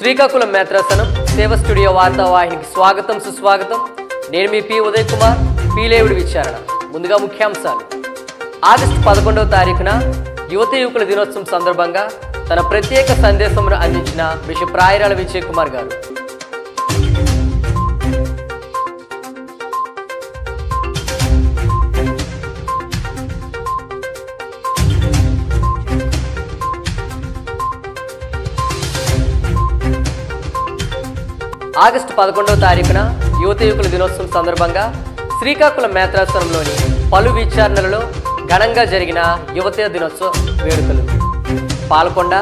శ్రీకాకుళం మేత్రాసనం సేవ స్టూడియో వార్తావాహినికి స్వాగతం సుస్వాగతం. నేను మీ పి ఉదయ్ కుమార్. పీలేవుడి విచారణ. ముందుగా ముఖ్యాంశాలు. ఆగస్టు 11వ తారీఖున యువతి యువకుల దినోత్సవం సందర్భంగా తన ప్రత్యేక సందేశమును అందించిన బిషప్ రాయరాల విజయ్ కుమార్ గారు. ఆగస్టు 11వ తారీఖున యువత యువకుల దినోత్సవం సందర్భంగా శ్రీకాకుళం మేత్రాసనంలోని పలు విచారణలలో ఘనంగా జరిగిన యువత దినోత్సవ వేడుకలు పాల్కొండ,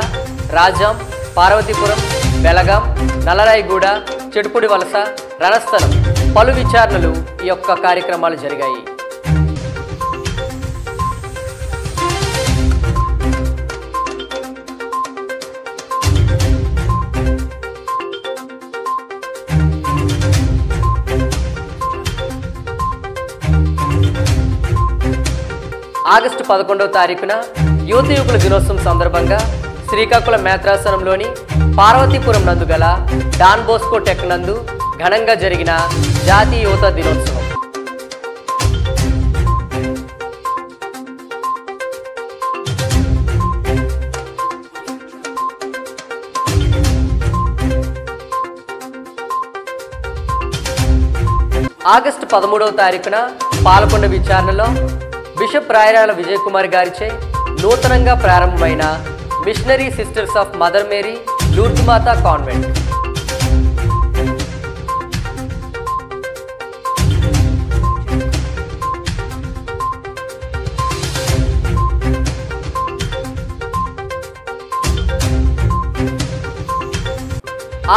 రాజాం, పార్వతీపురం, బెలగాం, నల్లరాయిగూడ, చెడుపుడి వలస, రణస్థలం పలు విచారణలు ఈ యొక్క కార్యక్రమాలు జరిగాయి. ఆగస్టు 11వ తారీఖున యువత యువకుల దినోత్సవం సందర్భంగా శ్రీకాకుళం మేత్రాసనంలోని పార్వతీపురం నందు గల డాన్ బోస్కో టెక్ నందు ఘనంగా జరిగిన జాతీయ యువత దినోత్సవం. ఆగస్టు 13వ తారీఖున పాల్కొండ విచారణలో బిషప్ రాయరాల విజయ్ కుమార్ గారిచే నూతనంగా ప్రారంభమైన missionary sisters of mother Mary Lourdes Mata convent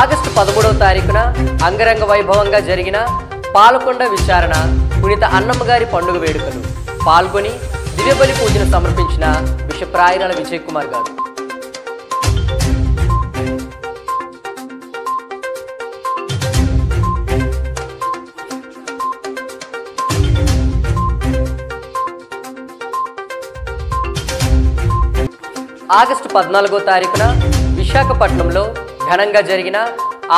August 13వ తారీఖున అంగరంగ వైభవంగా జరిగిన పాల్కొండ విచారణ పునీత అన్నమ్మ గారి పండుగ వేడుకలు పాల్గొని దివ్యబలి పూజను సమర్పించిన బిషప్ రాయరాల విజయ్ కుమార్ గారు. ఆగస్టు 14వ తారీఖున విశాఖపట్నంలో ఘనంగా జరిగిన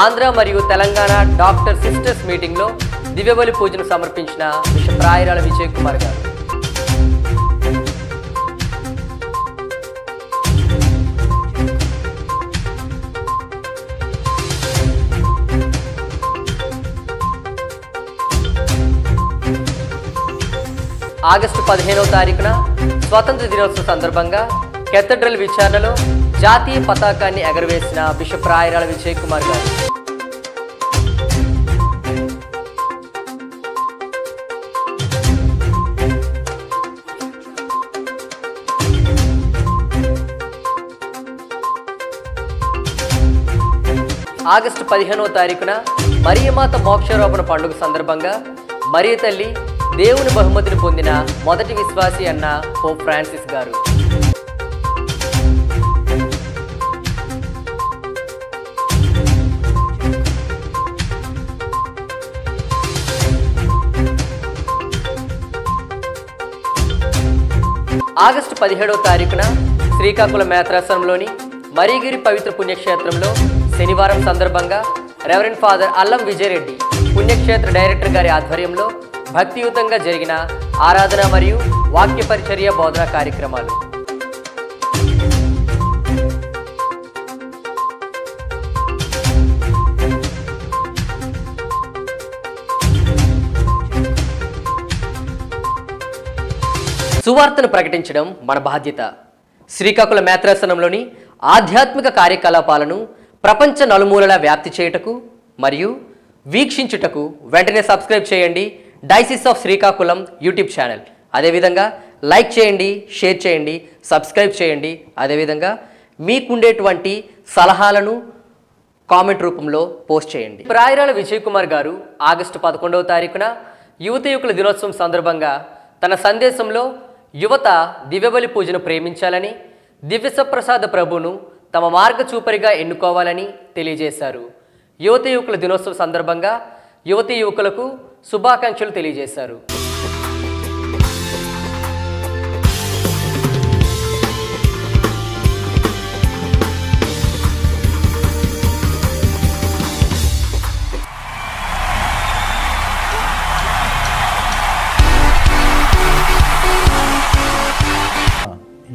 ఆంధ్ర మరియు తెలంగాణ డాక్టర్ సిస్టర్స్ మీటింగ్లో దివ్యబలి పూజను సమర్పించిన బిషప్ రాయరాల విజయ్ కుమార్ గారు. ఆగస్టు 15వ తారీఖున స్వాతంత్ర దినోత్సవ సందర్భంగా కేథడ్రల్ విచారణలో జాతీయ పతాకాన్ని ఎగరవేసిన బిషప్ రాయరాల విజయ్ కుమార్ గారు. ఆగస్టు 15వ తారీఖున మరియమాత మోక్షారోపణ పండుగ సందర్భంగా మరియ తల్లి దేవుని బహుమతిని పొందిన మొదటి విశ్వాసి అన్న పోప్ ఫ్రాన్సిస్ గారు. ఆగస్టు 17వ తారీఖున శ్రీకాకుళం మేత్రాసనంలోని మరీగిరి పవిత్ర పుణ్యక్షేత్రంలో శనివారం సందర్భంగా రెవరెండ్ ఫాదర్ అల్లం విజయరెడ్డి పుణ్యక్షేత్ర డైరెక్టర్ గారి ఆధ్వర్యంలో భక్తియుతంగా జరిగిన ఆరాధన మరియు వాక్య పరిచర్య బోధన కార్యక్రమాలు. సువార్తను ప్రకటించడం మన బాధ్యత. శ్రీకాకుళం మేత్రాసనంలోని ఆధ్యాత్మిక కార్యకలాపాలను ప్రపంచ నలుమూలలా వ్యాప్తి చేయుటకు మరియు వీక్షించుటకు వెంటనే సబ్స్క్రైబ్ చేయండి diocese of Srikakulam YouTube channel. అదేవిధంగా లైక్ చేయండి, షేర్ చేయండి, సబ్స్క్రైబ్ చేయండి. అదేవిధంగా మీకుండేటువంటి సలహాలను కామెంట్ రూపంలో పోస్ట్ చేయండి. రాయరాల విజయ్ కుమార్ గారు ఆగస్టు 11వ తారీఖున యువత యువకుల దినోత్సవం సందర్భంగా తన సందేశంలో యువత దివ్యబలి పూజను ప్రేమించాలని, దివ్యసప్రసాద ప్రభువును తమ మార్గచూపరిగా ఎన్నుకోవాలని తెలియజేశారు. యువత యువకుల దినోత్సవం సందర్భంగా యువతీ యువకులకు శుభాకాంక్షలు తెలియజేశారు.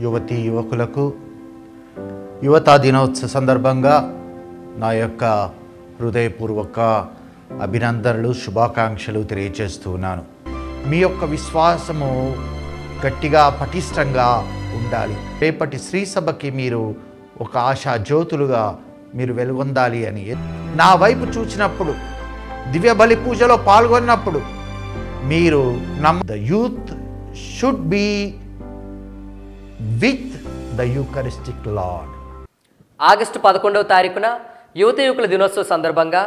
యువతీ యువకులకు యువతా దినోత్సవ సందర్భంగా నా యొక్క హృదయపూర్వక అభినందనలు, శుభాకాంక్షలు తెలియజేస్తున్నాను. మీ యొక్క విశ్వాసము గట్టిగా పటిష్టంగా ఉండాలి. రేపటి శ్రీ సభకి మీరు ఒక ఆశా జ్యోతులుగా మీరు వెలుగొందాలి అని నా వైపు చూసినప్పుడు, దివ్య బలి పూజలో పాల్గొన్నప్పుడు మీరు the youth should be with the eucharistic lord. August 11వ తారీఖున యువత యువకుల దినోత్సవ సందర్భంగా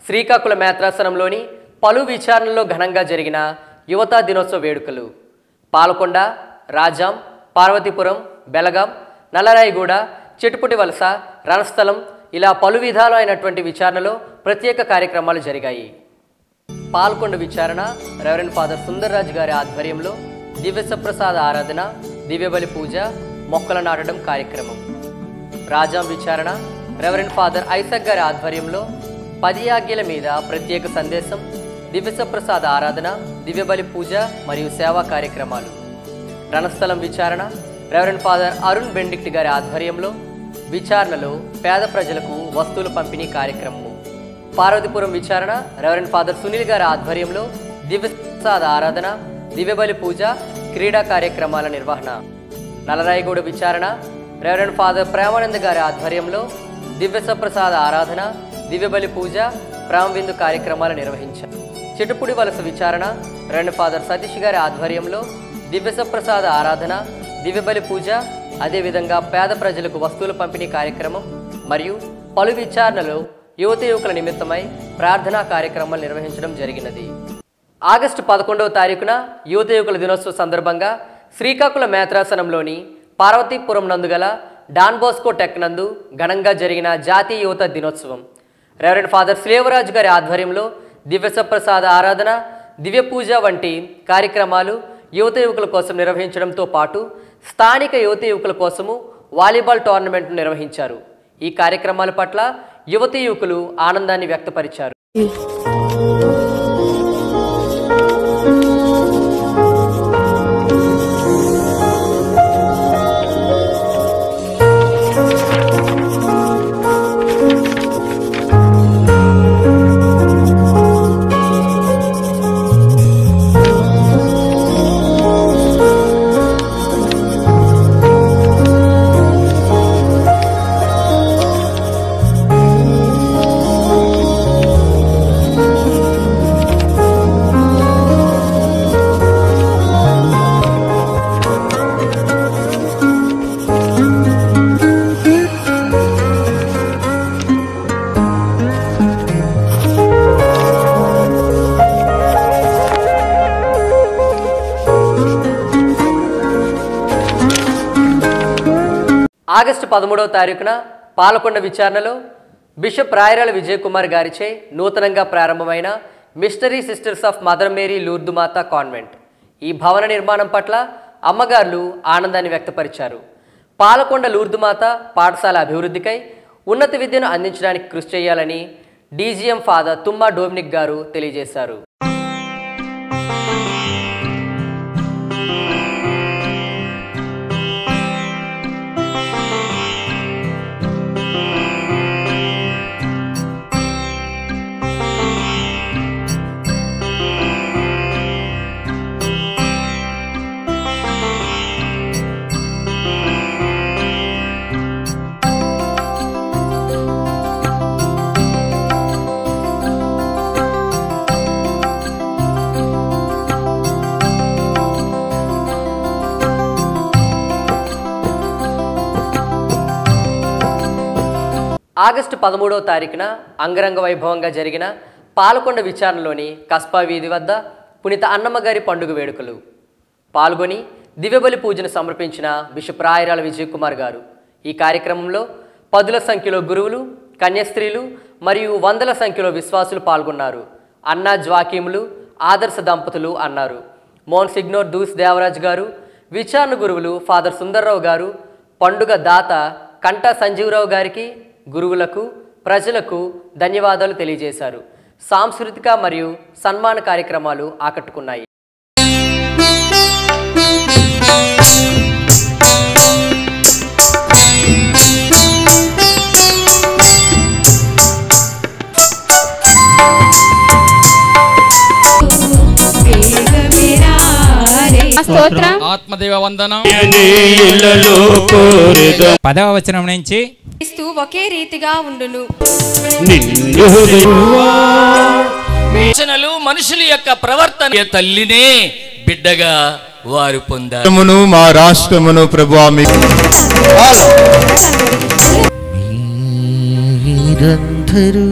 శ్రీకాకుళం మేత్రాసనంలోని పలు విచారణలో ఘనంగా జరిగిన యువతా దినోత్సవ వేడుకలు పాలకొండ, రాజాం, పార్వతీపురం, బెలగాం, నల్లరాయిగూడ, చిట్టుపుటి వలస, రణస్థలం ఇలా పలు విధాలు అయినటువంటి విచారణలో ప్రత్యేక కార్యక్రమాలు జరిగాయి. పాల్కొండ విచారణ రెవరెండ్ ఫాదర్ సుందర్రాజు గారి ఆధ్వర్యంలో దివ్యసప్రసాద ఆరాధన, దివ్యబలి పూజ, మొక్కల నాటడం కార్యక్రమం. రాజాం విచారణ రెవరెండ్ ఫాదర్ ఐసక్ గారి ఆధ్వర్యంలో 10 ఆజ్ఞల మీద ప్రత్యేక సందేశం, దివ్యసప్రసాద ఆరాధన, దివ్యబలి పూజ మరియు సేవా కార్యక్రమాలు. రణస్థలం విచారణ రెవరెండ్ ఫాదర్ అరుణ్ బెండిక్ట్ గారి ఆధ్వర్యంలో విచారణలో పేద ప్రజలకు వస్తువుల పంపిణీ కార్యక్రమము. పార్వతీపురం విచారణ రెవరెండ్ ఫాదర్ సునీల్ గారి ఆధ్వర్యంలో దివ్యప్రసాద ఆరాధన, దివ్యబలి పూజ, క్రీడా కార్యక్రమాల నిర్వహణ. నల్లరాయిగూడ విచారణ రెవరెండ్ ఫాదర్ ప్రేమానంద గారి ఆధ్వర్యంలో దివ్యసప్రసాద ఆరాధన, దివ్యబలి పూజ, ప్రేమవిందు కార్యక్రమాలు నిర్వహించారు. చిట్టుపుడి వలస విచారణ రెవరెండ్ ఫాదర్ సతీష్ గారి ఆధ్వర్యంలో దివ్యసప్రసాద ఆరాధన, దివ్యబలి పూజ, అదేవిధంగా పేద ప్రజలకు వస్తువుల పంపిణీ కార్యక్రమం మరియు పలు విచారణలో యువత యువకుల నిమిత్తమై ప్రార్థనా కార్యక్రమాలు నిర్వహించడం జరిగినది. ఆగస్టు 11వ తారీఖున యువత యువకుల దినోత్సవ సందర్భంగా శ్రీకాకుళం మేత్రాసనంలోని పార్వతీపురం నందుగల డాన్ బోస్కో టెక్ నందు ఘనంగా జరిగిన జాతీయ యువత దినోత్సవం రెవరెండ్ ఫాదర్ శ్రీవరాజు గారి ఆధ్వర్యంలో దివ్యసప్రసాద ఆరాధన, దివ్య పూజ వంటి కార్యక్రమాలు యువత యువకుల కోసం నిర్వహించడంతో పాటు స్థానిక యువత యువకుల కోసము వాలీబాల్ టోర్నమెంట్ను నిర్వహించారు. ఈ కార్యక్రమాల పట్ల యువత యువకులు ఆనందాన్ని వ్యక్తపరిచారు. ఆగస్టు 13వ తారీఖున పాలకొండ విచారణలో బిషప్ రాయరాల విజయ్ కుమార్ గారిచే నూతనంగా ప్రారంభమైన missionary sisters of mother Mary Lourdu Matha convent ఈ భవన నిర్మాణం పట్ల అమ్మగారులు ఆనందాన్ని వ్యక్తపరిచారు. పాలకొండ లూర్దు మాత పాఠశాల అభివృద్ధికై ఉన్నత విద్యను అందించడానికి కృషి చేయాలని డీజీఎం ఫాదర్ తుమ్మా డొమినిక్ గారు తెలియజేశారు. ఆగస్టు 13వ తారీఖున అంగరంగ వైభవంగా జరిగిన పాలకొండ విచారణలోని కస్బా వీధి వద్ద పునీత అన్నమ్మ గారి పండుగ వేడుకలు పాల్గొని దివ్యబలి పూజను సమర్పించిన బిషప్ రాయరాల విజయ్ కుమార్ గారు. ఈ కార్యక్రమంలో 10ల సంఖ్యలో గురువులు, కన్యాస్త్రీలు మరియు 100ల సంఖ్యలో విశ్వాసులు పాల్గొన్నారు. అన్నా జ్వాకీములు ఆదర్శ దంపతులు అన్నారు. మోన్ సిగ్నోర్ దూస్ దేవరాజ్ గారు, విచారణ గురువులు ఫాదర్ సుందర్రావు గారు, పండుగ దాత కంటా సంజీవరావు గారికి, గురువులకు, ప్రజలకు ధన్యవాదాలు తెలియజేశారు. సాంస్కృతిక మరియు సన్మాన కార్యక్రమాలు ఆకట్టుకున్నాయి. పాదదేవ వందనం. 10వ వచనం నుంచి క్రీస్తు ఒకే రీతిగా ఉండును. రచనలు మనుషుల యొక్క ప్రవర్తన తల్లినే బిడ్డగా వారు పొందారు. మా రాష్ట్రమును ప్రభువా మీరందరూ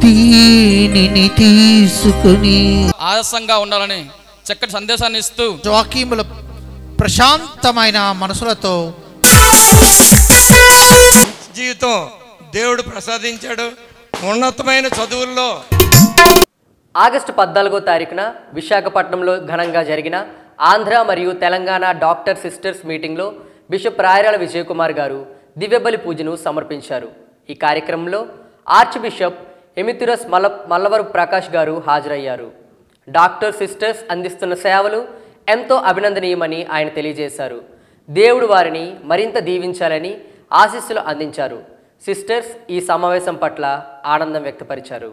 దీనిని తీసుకుని ఆదర్శంగా ఉండాలని చక్కటి సందేశాన్ని ఇస్తూ వాక్యముల ప్రశాంతమైన మనసులతో జీవితం దేవుడు ప్రసాదించాడు. ఉన్నతమైన చదువుల్లో ఆగస్టు 14వ తారీఖున విశాఖపట్నంలో ఘనంగా జరిగిన ఆంధ్ర మరియు తెలంగాణ డాక్టర్ సిస్టర్స్ మీటింగ్లో బిషప్ రాయరాల విజయకుమార్ గారు దివ్యబలి పూజను సమర్పించారు. ఈ కార్యక్రమంలో ఆర్చ్ బిషప్ ఎమితురస్ మల్లవరపు ప్రకాష్ గారు హాజరయ్యారు. డాక్టర్ సిస్టర్స్ అందిస్తున్న సేవలు ఎంతో అభినందనీయమని ఆయన తెలియజేశారు. దేవుడు వారిని మరింత దీవించాలని ఆశీస్సులు అందించారు. సిస్టర్స్ ఈ సమావేశం పట్ల ఆనందం వ్యక్తపరిచారు.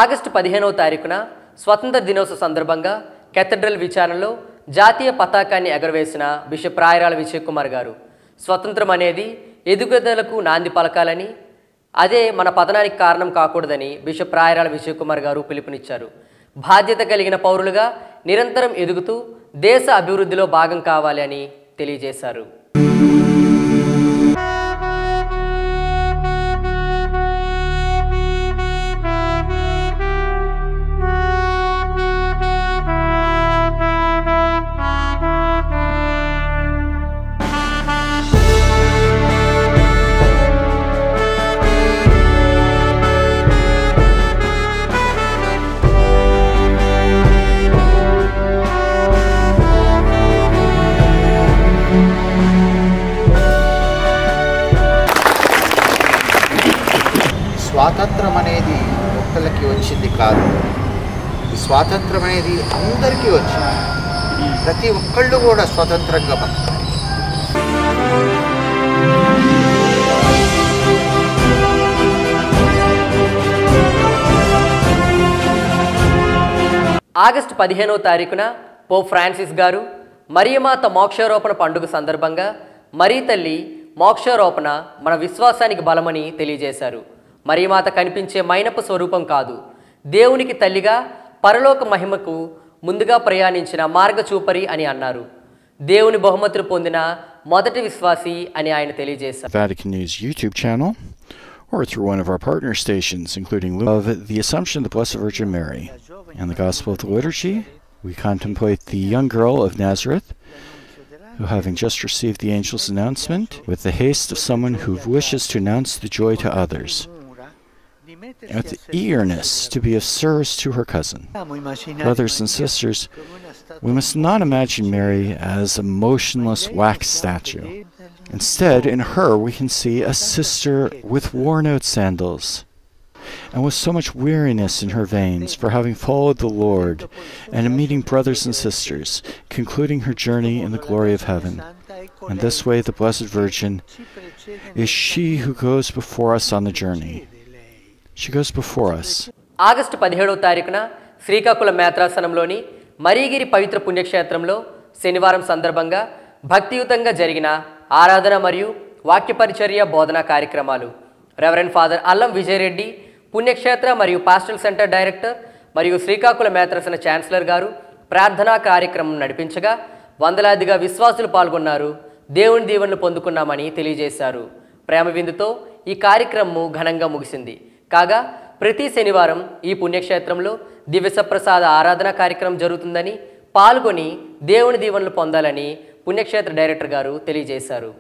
ఆగస్టు 15వ తారీఖున స్వతంత్ర దినోత్సవ సందర్భంగా కేథడ్రల్ విచారణలో జాతీయ పతాకాన్ని ఎగరవేసిన బిషప్ రాయరాల విజయకుమార్ గారు స్వతంత్రం అనేది ఎదుగుదలకు నాంది పలకాలని, అదే మన పతనానికి కారణం కాకూడదని బిషప్ రాయరాల విజయకుమార్ గారు పిలుపునిచ్చారు. బాధ్యత కలిగిన పౌరులుగా నిరంతరం ఎదుగుతూ దేశ అభివృద్ధిలో భాగం కావాలి అని తెలియజేశారు. స్వాతంత్రం అనేది ఒక్కళ్ళకి వచ్చింది కాదు, ఈ స్వాతంత్రం అనేది అందరికీ వచ్చింది. ప్రతి ఒక్కళ్ళు కూడా స్వతంత్రంగా బతకాలి. ఆగస్టు 15వ తారీఖున పోప్ ఫ్రాన్సిస్ గారు మరియమాత మోక్షారోపణ పండుగ సందర్భంగా మరీ తల్లి మోక్షారోపణ మన విశ్వాసానికి బలమని తెలియజేశారు. మరియమాత కనిపించే మైనపు స్వరూపం కాదు, దేవునికి తల్లిగా పరలోక మహిమకు ముందుగా ప్రయాణించిన మార్గచూపరి అని అన్నారు. దేవుని బహుమతులు పొందిన మొదటి విశ్వాసి అని ఆయన తెలియజేశారు. Vatican News YouTube channel or through one of our partner stations, including of the Assumption of the Blessed Virgin Mary. And the Gospel of the Liturgy, we contemplate the young girl of Nazareth who, having just received the angel's announcement, with the haste of someone who wishes to announce the joy to others, and with the eagerness to be of service to her cousin. Brothers and sisters, we must not imagine Mary as a motionless wax statue. Instead, in her we can see a sister with worn-out sandals, and with so much weariness in her veins for having followed the Lord, and in meeting brothers and sisters, concluding her journey in the glory of heaven. And this way the Blessed Virgin is she who goes before us on the journey. She goes before us. August 17వ తారీఖున శ్రీకాకుళం మేత్రాసనంలోని మరీగిరి పవిత్ర పుణ్యక్షేత్రంలో శనివారం సందర్భంగా భక్తియుతంగా జరిగిన ఆరాధన మరియు వాక్య పరిచర్య బోధనా కార్యక్రమాలు. రెవరెండ్ ఫాదర్ అల్లం విజయరెడ్డి పుణ్యక్షేత్ర మరియు పాస్టల్ సెంటర్ డైరెక్టర్ మరియు శ్రీకాకుళం మేత్రాసన ఛాన్సలర్ గారు ప్రార్థనా కార్యక్రమం నడిపించగా వందలాదిగా విశ్వాసులు పాల్గొన్నారు. దేవుని దీవెనలు పొందుకున్నామని తెలియజేశారు. ప్రేమ విందుతో ఈ కార్యక్రమం ఘనంగా ముగిసింది. కాగా ప్రతి శనివారం ఈ పుణ్యక్షేత్రంలో దివ్యసప్రసాద ఆరాధన కార్యక్రమం జరుగుతుందని పాల్గొని దేవుని దీవెనలు పొందాలని పుణ్యక్షేత్ర డైరెక్టర్ గారు తెలియజేశారు.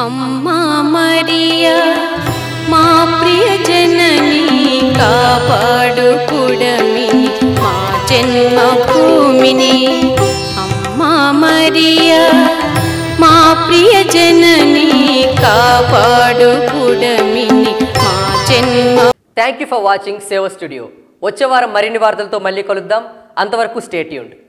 అమ్మా మరియా మా ప్రియ జనని కాపాడుకుడమిని మా జన్మ భూమిని. అమ్మా మరియా మా ప్రియ జనని కాపాడుకుడమిని మా జన్మ. థ్యాంక్ యూ ఫర్ వాచింగ్ సేవ స్టూడియో. వచ్చే వారం మరిన్ని వార్తలతో మళ్ళీ కలుద్దాం. అంతవరకు స్టే ట్యూన్డ్.